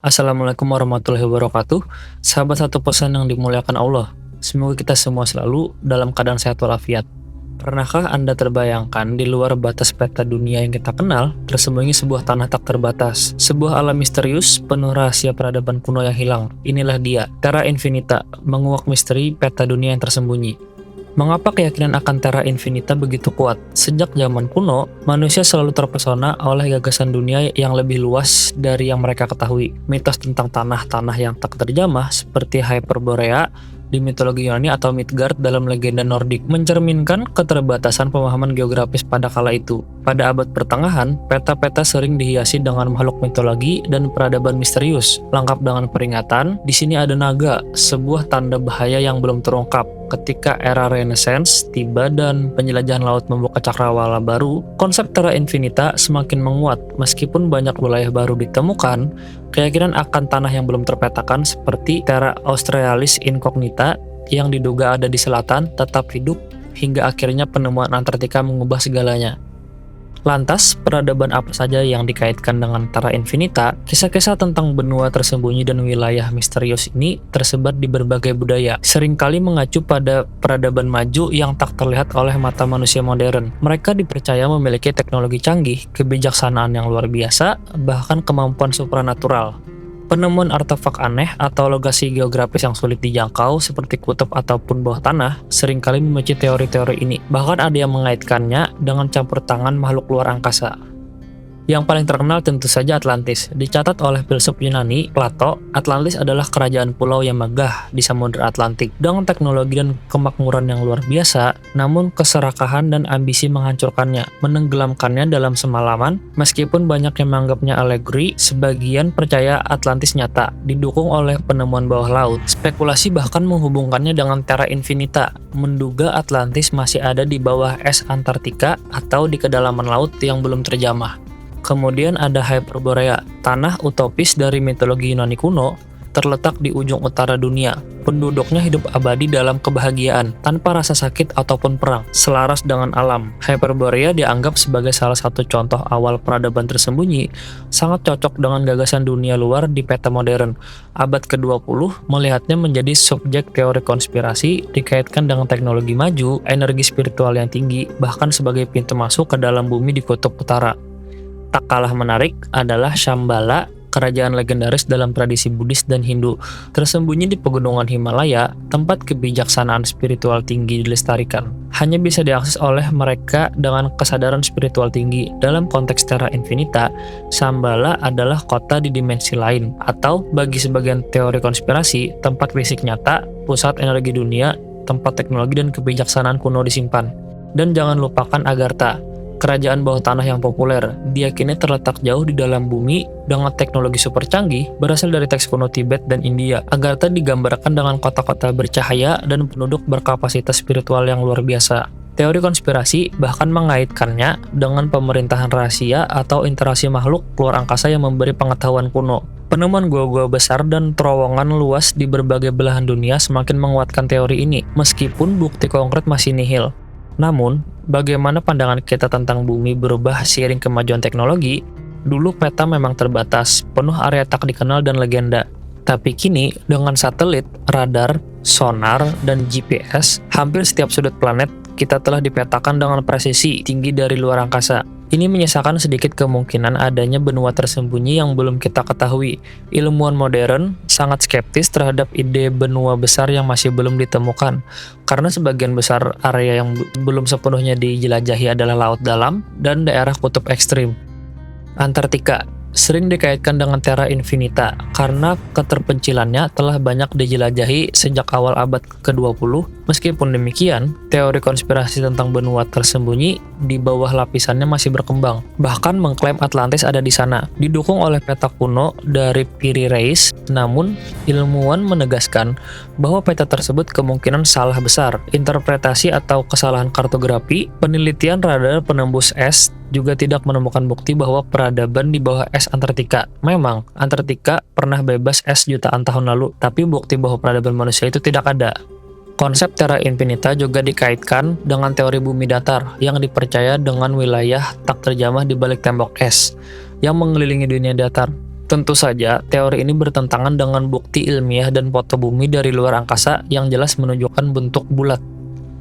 Assalamualaikum warahmatullahi wabarakatuh. Sahabat satu pesan yang dimuliakan Allah. Semoga kita semua selalu dalam keadaan sehat walafiat. Pernahkah Anda terbayangkan di luar batas peta dunia yang kita kenal, tersembunyi sebuah tanah tak terbatas, sebuah alam misterius penuh rahasia peradaban kuno yang hilang. Inilah dia, Terra Infinita, menguak misteri peta dunia yang tersembunyi. Mengapa keyakinan akan Terra Infinita begitu kuat? Sejak zaman kuno, manusia selalu terpesona oleh gagasan dunia yang lebih luas dari yang mereka ketahui. Mitos tentang tanah-tanah yang tak terjamah seperti Hyperborea di mitologi Yunani atau Midgard dalam legenda Nordik mencerminkan keterbatasan pemahaman geografis pada kala itu. Pada abad pertengahan, peta-peta sering dihiasi dengan makhluk mitologi dan peradaban misterius, lengkap dengan peringatan, di sini ada naga, sebuah tanda bahaya yang belum terungkap. Ketika era Renaissance tiba dan penjelajahan laut membuka cakrawala baru, konsep Terra Infinita semakin menguat. Meskipun banyak wilayah baru ditemukan, keyakinan akan tanah yang belum terpetakan seperti Terra Australis Incognita yang diduga ada di selatan tetap hidup hingga akhirnya penemuan Antartika mengubah segalanya. Lantas, peradaban apa saja yang dikaitkan dengan Terra Infinita? Kisah-kisah tentang benua tersembunyi dan wilayah misterius ini tersebar di berbagai budaya, seringkali mengacu pada peradaban maju yang tak terlihat oleh mata manusia modern. Mereka dipercaya memiliki teknologi canggih, kebijaksanaan yang luar biasa, bahkan kemampuan supranatural. Penemuan artefak aneh atau lokasi geografis yang sulit dijangkau seperti kutub ataupun bawah tanah seringkali memicu teori-teori ini. Bahkan ada yang mengaitkannya dengan campur tangan makhluk luar angkasa. Yang paling terkenal tentu saja Atlantis. Dicatat oleh filsuf Yunani, Plato, Atlantis adalah kerajaan pulau yang megah di Samudra Atlantik. Dengan teknologi dan kemakmuran yang luar biasa, namun keserakahan dan ambisi menghancurkannya, menenggelamkannya dalam semalaman. Meskipun banyak yang menganggapnya alegori, sebagian percaya Atlantis nyata, didukung oleh penemuan bawah laut. Spekulasi bahkan menghubungkannya dengan Terra Infinita, menduga Atlantis masih ada di bawah es Antartika atau di kedalaman laut yang belum terjamah. Kemudian ada Hyperborea, tanah utopis dari mitologi Yunani kuno, terletak di ujung utara dunia. Penduduknya hidup abadi dalam kebahagiaan, tanpa rasa sakit ataupun perang, selaras dengan alam. Hyperborea dianggap sebagai salah satu contoh awal peradaban tersembunyi, sangat cocok dengan gagasan dunia luar di peta modern. Abad ke-20 melihatnya menjadi subjek teori konspirasi, dikaitkan dengan teknologi maju, energi spiritual yang tinggi, bahkan sebagai pintu masuk ke dalam bumi di kutub utara. Tak kalah menarik adalah Shambhala, kerajaan legendaris dalam tradisi Buddhis dan Hindu. Tersembunyi di pegunungan Himalaya, tempat kebijaksanaan spiritual tinggi dilestarikan. Hanya bisa diakses oleh mereka dengan kesadaran spiritual tinggi. Dalam konteks Terra Infinita, Shambhala adalah kota di dimensi lain, atau bagi sebagian teori konspirasi, tempat fisik nyata, pusat energi dunia, tempat teknologi dan kebijaksanaan kuno disimpan. Dan jangan lupakan Agartha, kerajaan bawah tanah yang populer, diyakini terletak jauh di dalam bumi dengan teknologi super canggih berasal dari teks kuno Tibet dan India. Agartha digambarkan dengan kota-kota bercahaya dan penduduk berkapasitas spiritual yang luar biasa. Teori konspirasi bahkan mengaitkannya dengan pemerintahan rahasia atau interaksi makhluk luar angkasa yang memberi pengetahuan kuno. Penemuan gua-gua besar dan terowongan luas di berbagai belahan dunia semakin menguatkan teori ini, meskipun bukti konkret masih nihil. Namun, bagaimana pandangan kita tentang bumi berubah seiring kemajuan teknologi? Dulu peta memang terbatas, penuh area tak dikenal dan legenda. Tapi kini, dengan satelit, radar, sonar, dan GPS, hampir setiap sudut planet kita telah dipetakan dengan presisi tinggi dari luar angkasa. Ini menyisakan sedikit kemungkinan adanya benua tersembunyi yang belum kita ketahui. Ilmuwan modern sangat skeptis terhadap ide benua besar yang masih belum ditemukan, karena sebagian besar area yang belum sepenuhnya dijelajahi adalah laut dalam dan daerah kutub ekstrim. Antartika sering dikaitkan dengan Terra Infinita karena keterpencilannya telah banyak dijelajahi sejak awal abad ke-20. Meskipun demikian, teori konspirasi tentang benua tersembunyi di bawah lapisannya masih berkembang. Bahkan mengklaim Atlantis ada di sana, didukung oleh peta kuno dari Piri Reis. Namun, ilmuwan menegaskan bahwa peta tersebut kemungkinan salah besar. Interpretasi atau kesalahan kartografi, penelitian radar penembus es juga tidak menemukan bukti bahwa peradaban di bawah es Antartika. Memang, Antartika pernah bebas es jutaan tahun lalu, tapi bukti bahwa peradaban manusia itu tidak ada. Konsep Terra Infinita juga dikaitkan dengan teori bumi datar yang dipercaya dengan wilayah tak terjamah di balik tembok es yang mengelilingi dunia datar. Tentu saja, teori ini bertentangan dengan bukti ilmiah dan foto bumi dari luar angkasa yang jelas menunjukkan bentuk bulat.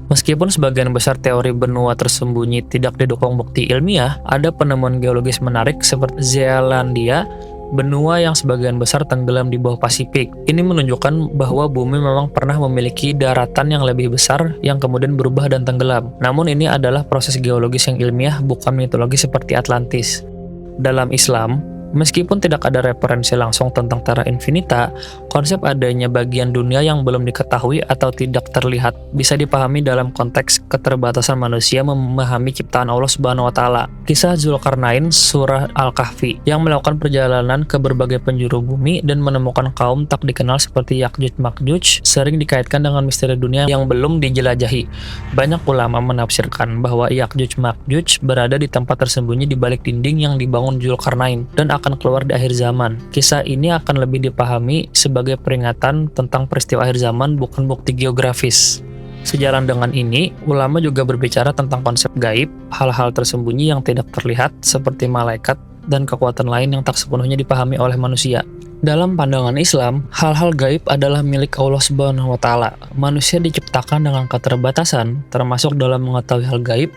Meskipun sebagian besar teori benua tersembunyi tidak didukung bukti ilmiah, ada penemuan geologis menarik seperti Zealandia, benua yang sebagian besar tenggelam di bawah Pasifik. Ini menunjukkan bahwa bumi memang pernah memiliki daratan yang lebih besar yang kemudian berubah dan tenggelam. Namun ini adalah proses geologis yang ilmiah, bukan mitologi seperti Atlantis. Dalam Islam, meskipun tidak ada referensi langsung tentang Terra Infinita, konsep adanya bagian dunia yang belum diketahui atau tidak terlihat bisa dipahami dalam konteks keterbatasan manusia memahami ciptaan Allah Subhanahu wa Ta'ala. Kisah Zulkarnain surah Al-Kahfi yang melakukan perjalanan ke berbagai penjuru bumi dan menemukan kaum tak dikenal seperti Ya'juj Ma'juj sering dikaitkan dengan misteri dunia yang belum dijelajahi. Banyak ulama menafsirkan bahwa Ya'juj Ma'juj berada di tempat tersembunyi di balik dinding yang dibangun Zulkarnain dan akan keluar di akhir zaman. Kisah ini akan lebih dipahami sebagai peringatan tentang peristiwa akhir zaman, bukan bukti geografis. Sejalan dengan ini, ulama juga berbicara tentang konsep gaib, hal-hal tersembunyi yang tidak terlihat seperti malaikat dan kekuatan lain yang tak sepenuhnya dipahami oleh manusia. Dalam pandangan Islam, hal-hal gaib adalah milik Allah Subhanahu wa Ta'ala. Manusia diciptakan dengan keterbatasan, termasuk dalam mengetahui hal gaib.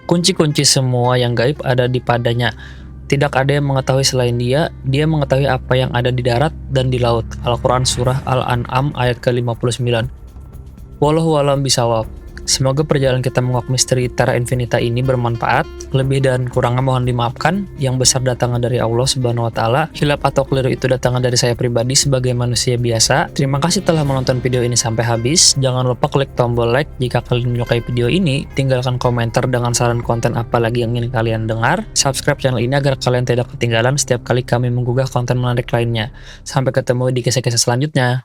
Kunci-kunci semua yang gaib ada di padanya. Tidak ada yang mengetahui selain dia mengetahui apa yang ada di darat dan di laut. Al-Quran Surah Al-An'am ayat ke-59. Wallahu a'lam bishawab. Semoga perjalanan kita menguak misteri Terra Infinita ini bermanfaat. Lebih dan kurangnya mohon dimaafkan. Yang besar datangnya dari Allah Subhanahu wa Ta'ala. Hilaf atau keliru itu datangnya dari saya pribadi sebagai manusia biasa. Terima kasih telah menonton video ini sampai habis. Jangan lupa klik tombol like jika kalian menyukai video ini. Tinggalkan komentar dengan saran konten apa lagi yang ingin kalian dengar. Subscribe channel ini agar kalian tidak ketinggalan setiap kali kami menggugah konten menarik lainnya. Sampai ketemu di kisah-kisah selanjutnya.